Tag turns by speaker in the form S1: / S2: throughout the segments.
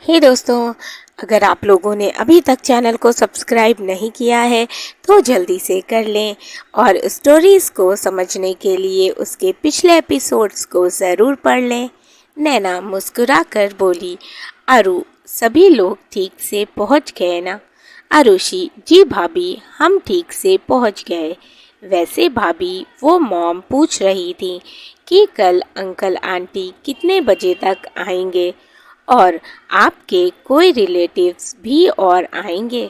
S1: हे दोस्तों, अगर आप लोगों ने अभी तक चैनल को सब्सक्राइब नहीं किया है तो जल्दी से कर लें और स्टोरीज़ को समझने के लिए उसके पिछले एपिसोड्स को ज़रूर पढ़ लें। नैना मुस्कुराकर बोली, अरु, सभी लोग ठीक से पहुंच गए ना? आरुषि, जी भाभी, हम ठीक से पहुंच गए। वैसे भाभी, वो मॉम पूछ रही थी कि कल अंकल आंटी कितने बजे तक आएंगे और आपके कोई रिलेटिव्स भी और आएंगे।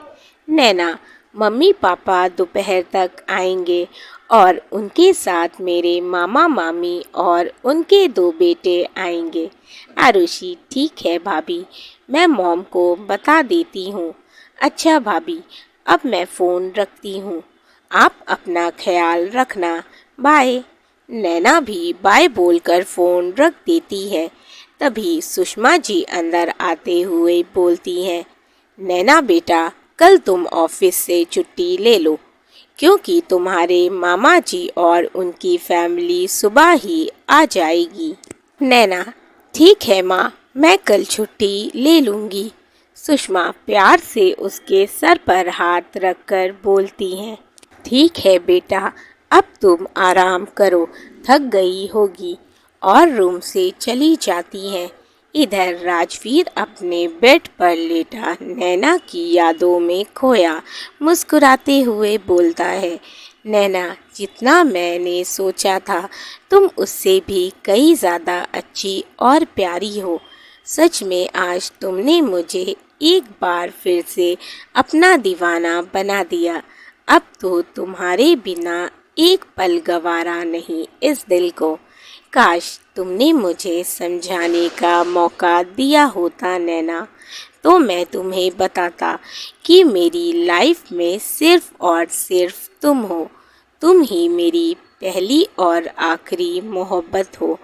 S1: नैना, मम्मी पापा दोपहर तक आएंगे और उनके साथ मेरे मामा मामी और उनके 2 बेटे आएंगे। आरुषि, ठीक है भाभी, मैं मॉम को बता देती हूँ। अच्छा भाभी, अब मैं फ़ोन रखती हूँ, आप अपना ख्याल रखना, बाय। नैना भी बाय बोलकर फ़ोन रख देती है। तभी सुषमा जी अंदर आते हुए बोलती हैं, नैना बेटा, कल तुम ऑफिस से छुट्टी ले लो क्योंकि तुम्हारे मामा जी और उनकी फैमिली सुबह ही आ जाएगी। नैना, ठीक है माँ, मैं कल छुट्टी ले लूँगी। सुषमा प्यार से उसके सर पर हाथ रखकर बोलती हैं, ठीक है बेटा, अब तुम आराम करो, थक गई होगी, और रूम से चली जाती हैं। इधर राजवीर अपने बेड पर लेटा नैना की यादों में खोया मुस्कुराते हुए बोलता है, नैना, जितना मैंने सोचा था तुम उससे भी कई ज़्यादा अच्छी और प्यारी हो। सच में आज तुमने मुझे एक बार फिर से अपना दीवाना बना दिया। अब तो तुम्हारे बिना एक पल गवारा नहीं इस दिल को। काश तुमने मुझे समझाने का मौका दिया होता नैना, तो मैं तुम्हें बताता कि मेरी लाइफ में सिर्फ और सिर्फ तुम हो। तुम ही मेरी पहली और आखिरी मोहब्बत हो।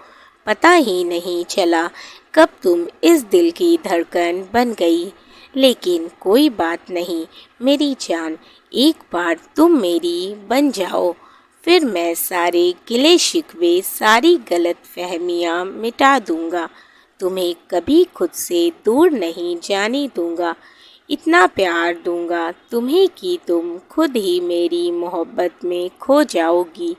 S1: पता ही नहीं चला कब तुम इस दिल की धड़कन बन गई। लेकिन कोई बात नहीं मेरी जान, एक बार तुम मेरी बन जाओ, फिर मैं सारे गिले शिकवे, सारी गलत फहमियाँ मिटा दूँगा। तुम्हें कभी खुद से दूर नहीं जाने दूँगा। इतना प्यार दूँगा तुम्हें कि तुम खुद ही मेरी मोहब्बत में खो जाओगी।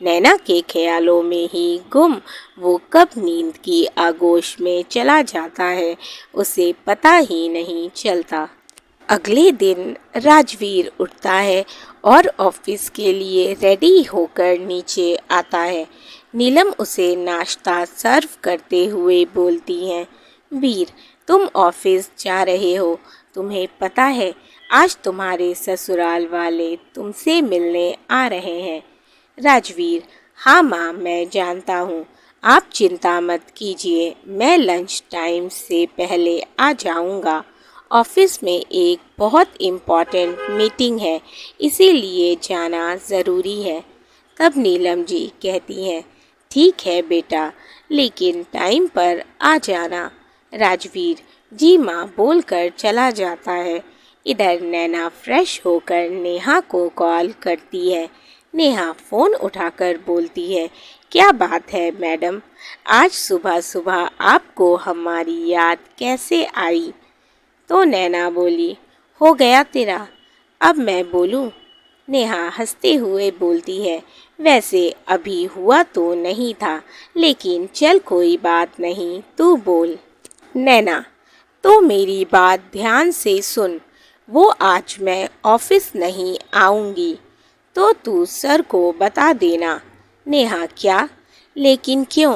S1: नैना के ख्यालों में ही गुम वो कब नींद की आगोश में चला जाता है, उसे पता ही नहीं चलता। अगले दिन राजवीर उठता है और ऑफिस के लिए रेडी होकर नीचे आता है। नीलम उसे नाश्ता सर्व करते हुए बोलती हैं, वीर, तुम ऑफिस जा रहे हो, तुम्हें पता है आज तुम्हारे ससुराल वाले तुमसे मिलने आ रहे हैं। राजवीर, हाँ माँ, मैं जानता हूँ, आप चिंता मत कीजिए, मैं लंच टाइम से पहले आ जाऊँगा। ऑफिस में एक बहुत इम्पॉर्टेंट मीटिंग है, इसीलिए जाना ज़रूरी है। तब नीलम जी कहती हैं, ठीक है बेटा, लेकिन टाइम पर आ जाना। राजवीर, जी माँ बोलकर चला जाता है। इधर नैना फ्रेश होकर नेहा को कॉल करती है। नेहा फ़ोन उठाकर बोलती है, क्या बात है मैडम, आज सुबह सुबह आपको हमारी याद कैसे आई? तो नैना बोली, हो गया तेरा, अब मैं बोलूं? नेहा हंसते हुए बोलती है, वैसे अभी हुआ तो नहीं था, लेकिन चल कोई बात नहीं, तू बोल। नैना, तो मेरी बात ध्यान से सुन, वो आज मैं ऑफिस नहीं आऊँगी, तो तू सर को बता देना। नेहा, क्या? लेकिन क्यों?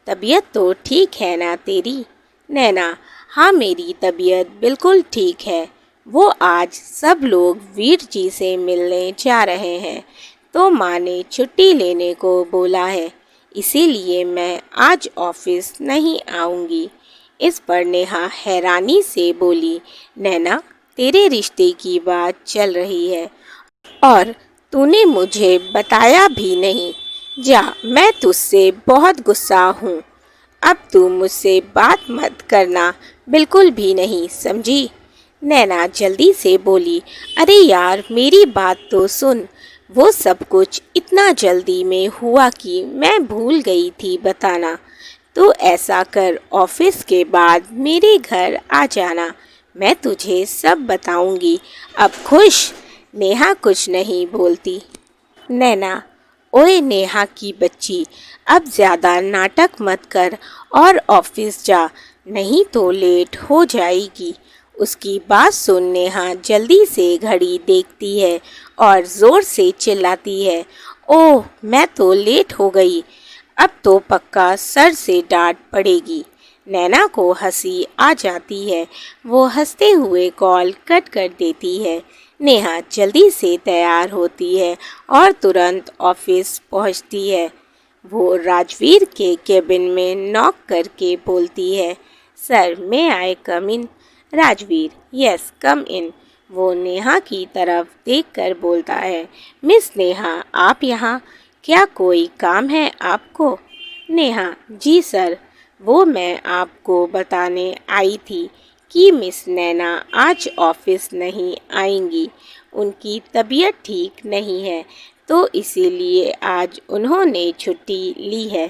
S1: तबीयत तो ठीक है ना तेरी? नैना, हाँ मेरी तबीयत बिल्कुल ठीक है। वो आज सब लोग वीर जी से मिलने जा रहे हैं, तो माँ ने छुट्टी लेने को बोला है, इसीलिए मैं आज ऑफिस नहीं आऊँगी। इस पर नेहा हैरानी से बोली, नैना, तेरे रिश्ते की बात चल रही है और तूने मुझे बताया भी नहीं। जा, मैं तुझसे बहुत गुस्सा हूँ। अब तू मुझसे बात मत करना, बिल्कुल भी नहीं, समझी? नैना जल्दी से बोली, अरे यार, मेरी बात तो सुन। वो सब कुछ इतना जल्दी में हुआ कि मैं भूल गई थी बताना। तो ऐसा कर, ऑफिस के बाद मेरे घर आ जाना, मैं तुझे सब बताऊंगी। अब खुश? नेहा कुछ नहीं बोलती। नैना, ओए नेहा की बच्ची, अब ज़्यादा नाटक मत कर और ऑफिस जा, नहीं तो लेट हो जाएगी। उसकी बात सुन नेहा जल्दी से घड़ी देखती है और ज़ोर से चिल्लाती है, ओह मैं तो लेट हो गई, अब तो पक्का सर से डांट पड़ेगी। नैना को हंसी आ जाती है, वो हंसते हुए कॉल कट कर देती है। नेहा जल्दी से तैयार होती है और तुरंत ऑफिस पहुंचती है। वो राजवीर के केबिन में नॉक करके बोलती है, सर मे आई कम इन? राजवीर, यस कम इन। वो नेहा की तरफ देखकर बोलता है, मिस नेहा आप यहाँ, क्या कोई काम है आपको? नेहा, जी सर, वो मैं आपको बताने आई थी कि मिस नैना आज ऑफिस नहीं आएंगी, उनकी तबीयत ठीक नहीं है, तो इसीलिए आज उन्होंने छुट्टी ली है।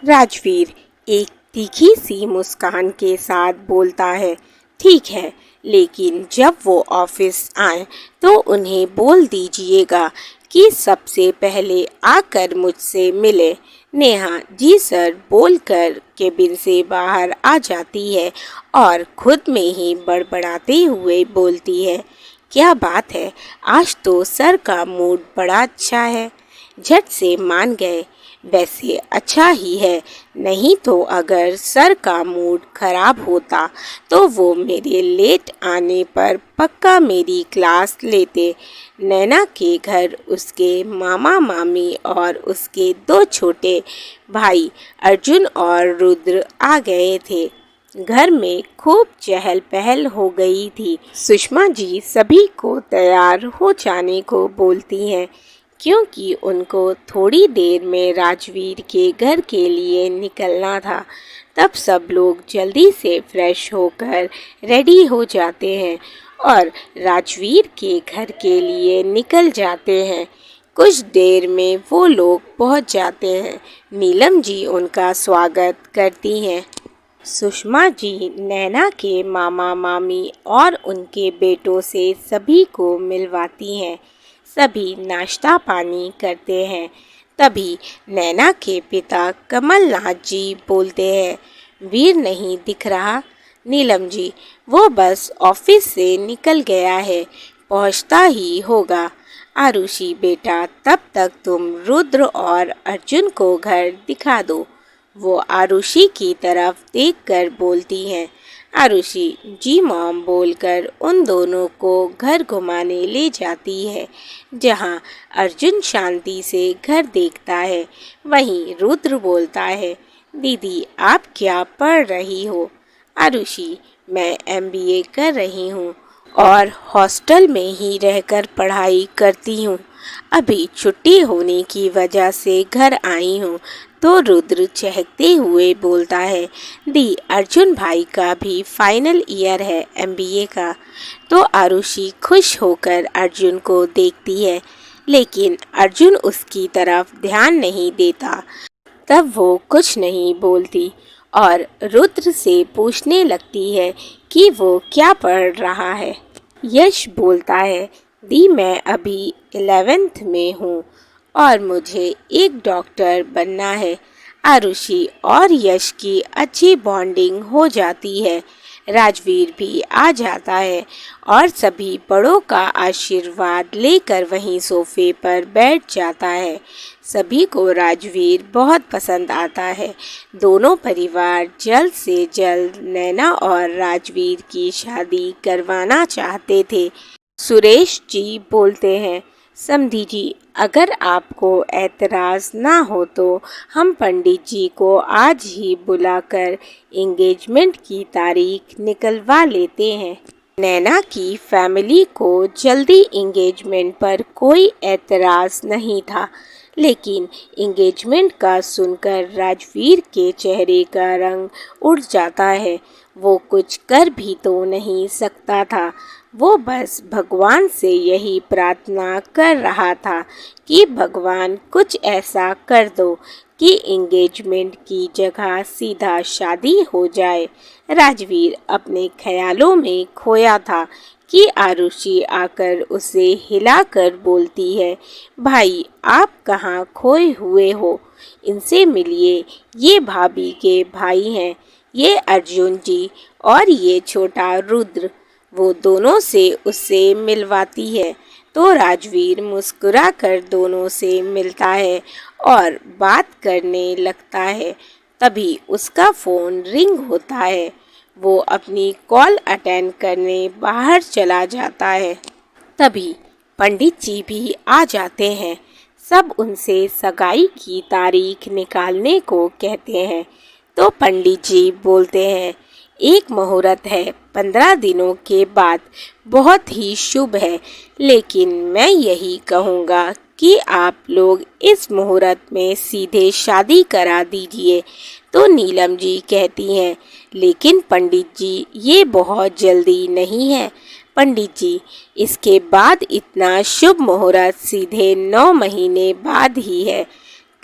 S1: राजवीर एक तीखी सी मुस्कान के साथ बोलता है, ठीक है, लेकिन जब वो ऑफिस आए तो उन्हें बोल दीजिएगा कि सबसे पहले आकर मुझसे मिले। नेहा जी सर बोलकर केबिन से बाहर आ जाती है और खुद में ही बड़बड़ाते हुए बोलती है, क्या बात है, आज तो सर का मूड बड़ा अच्छा है, झट से मान गए। वैसे अच्छा ही है, नहीं तो अगर सर का मूड खराब होता तो वो मेरे लेट आने पर पक्का मेरी क्लास लेते। नैना के घर उसके मामा मामी और उसके दो छोटे भाई अर्जुन और रुद्र आ गए थे। घर में खूब चहल पहल हो गई थी। सुषमा जी सभी को तैयार हो जाने को बोलती हैं, क्योंकि उनको थोड़ी देर में राजवीर के घर के लिए निकलना था। तब सब लोग जल्दी से फ्रेश होकर रेडी हो जाते हैं और राजवीर के घर के लिए निकल जाते हैं। कुछ देर में वो लोग पहुंच जाते हैं। नीलम जी उनका स्वागत करती हैं। सुषमा जी नैना के मामा मामी और उनके बेटों से सभी को मिलवाती हैं। सभी नाश्ता पानी करते हैं। तभी नैना के पिता कमलनाथ जी बोलते हैं, वीर नहीं दिख रहा? नीलम जी, वो बस ऑफिस से निकल गया है, पहुंचता ही होगा। आरुषि बेटा, तब तक तुम रुद्र और अर्जुन को घर दिखा दो। वो आरुषि की तरफ देखकर बोलती हैं। आरुषि जी मॉम बोलकर उन दोनों को घर घुमाने ले जाती है। जहां अर्जुन शांति से घर देखता है, वहीं रुद्र बोलता है, दीदी आप क्या पढ़ रही हो? आरुषि, मैं MBA कर रही हूँ और हॉस्टल में ही रहकर पढ़ाई करती हूँ। अभी छुट्टी होने की वजह से घर आई हूँ। तो रुद्र चहकते हुए बोलता है, दी अर्जुन भाई का भी फाइनल ईयर है MBA का। तो आरुषि खुश होकर अर्जुन को देखती है, लेकिन अर्जुन उसकी तरफ ध्यान नहीं देता। तब वो कुछ नहीं बोलती और रुद्र से पूछने लगती है कि वो क्या पढ़ रहा है। यश बोलता है, दी मैं अभी 11th में हूँ और मुझे एक डॉक्टर बनना है। आरुषि और यश की अच्छी बॉन्डिंग हो जाती है। राजवीर भी आ जाता है और सभी बड़ों का आशीर्वाद लेकर वहीं सोफे पर बैठ जाता है। सभी को राजवीर बहुत पसंद आता है। दोनों परिवार जल्द से जल्द नैना और राजवीर की शादी करवाना चाहते थे। सुरेश जी बोलते हैं, समधी जी, अगर आपको ऐतराज़ ना हो तो हम पंडित जी को आज ही बुलाकर एंगेजमेंट की तारीख निकलवा लेते हैं। नैना की फैमिली को जल्दी एंगेजमेंट पर कोई ऐतराज़ नहीं था, लेकिन एंगेजमेंट का सुनकर राजवीर के चेहरे का रंग उड़ जाता है। वो कुछ कर भी तो नहीं सकता था। वो बस भगवान से यही प्रार्थना कर रहा था कि भगवान कुछ ऐसा कर दो कि एंगेजमेंट की जगह सीधा शादी हो जाए। राजवीर अपने ख्यालों में खोया था कि आरुषि आकर उसे हिलाकर बोलती है, भाई आप कहाँ खोए हुए हो, इनसे मिलिए, ये भाभी के भाई हैं, ये अर्जुन जी और ये छोटा रुद्र। वो दोनों से उससे मिलवाती है तो राजवीर मुस्कुराकर दोनों से मिलता है और बात करने लगता है। तभी उसका फ़ोन रिंग होता है। वो अपनी कॉल अटेंड करने बाहर चला जाता है। तभी पंडित जी भी आ जाते हैं। सब उनसे सगाई की तारीख निकालने को कहते हैं। तो पंडित जी बोलते हैं, एक मुहूर्त है 15 दिनों के बाद, बहुत ही शुभ है, लेकिन मैं यही कहूँगा कि आप लोग इस मुहूर्त में सीधे शादी करा दीजिए। तो नीलम जी कहती हैं, लेकिन पंडित जी ये बहुत जल्दी नहीं है। पंडित जी, इसके बाद इतना शुभ मुहूर्त सीधे 9 महीने बाद ही है।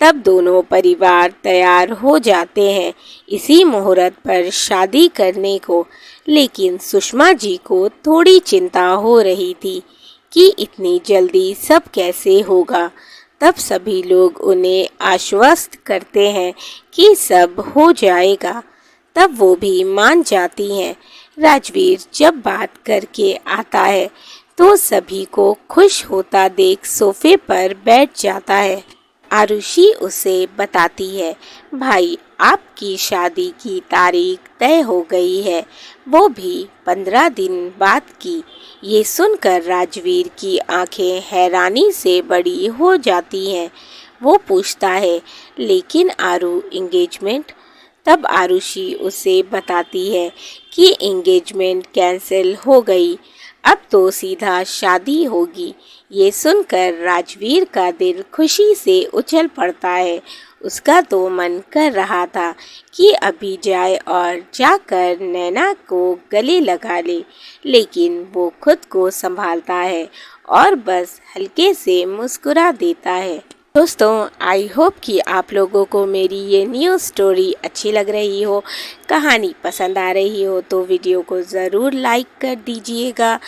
S1: तब दोनों परिवार तैयार हो जाते हैं इसी मुहूर्त पर शादी करने को। लेकिन सुषमा जी को थोड़ी चिंता हो रही थी कि इतनी जल्दी सब कैसे होगा। तब सभी लोग उन्हें आश्वस्त करते हैं कि सब हो जाएगा। तब वो भी मान जाती हैं। राजवीर जब बात करके आता है तो सभी को खुश होता देख सोफे पर बैठ जाता है। आरुषि उसे बताती है, भाई आपकी शादी की तारीख तय हो गई है, वो भी 15 दिन बाद की। ये सुनकर राजवीर की आंखें हैरानी से बड़ी हो जाती हैं। वो पूछता है, लेकिन आरू एंगेजमेंट? तब आरुषि उसे बताती है कि एंगेजमेंट कैंसिल हो गई, अब तो सीधा शादी होगी। ये सुनकर राजवीर का दिल खुशी से उछल पड़ता है। उसका तो मन कर रहा था कि अभी जाए और जाकर नैना को गले लगा ले, लेकिन वो खुद को संभालता है और बस हल्के से मुस्कुरा देता है। दोस्तों, आई होप कि आप लोगों को मेरी ये न्यू स्टोरी अच्छी लग रही हो, कहानी पसंद आ रही हो तो वीडियो को ज़रूर लाइक कर दीजिएगा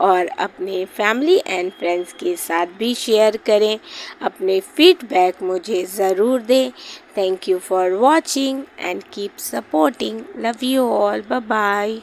S1: और अपने फैमिली एंड फ्रेंड्स के साथ भी शेयर करें। अपने फीडबैक मुझे ज़रूर दें। Thank you for watching and keep supporting. Love you all. Bye bye.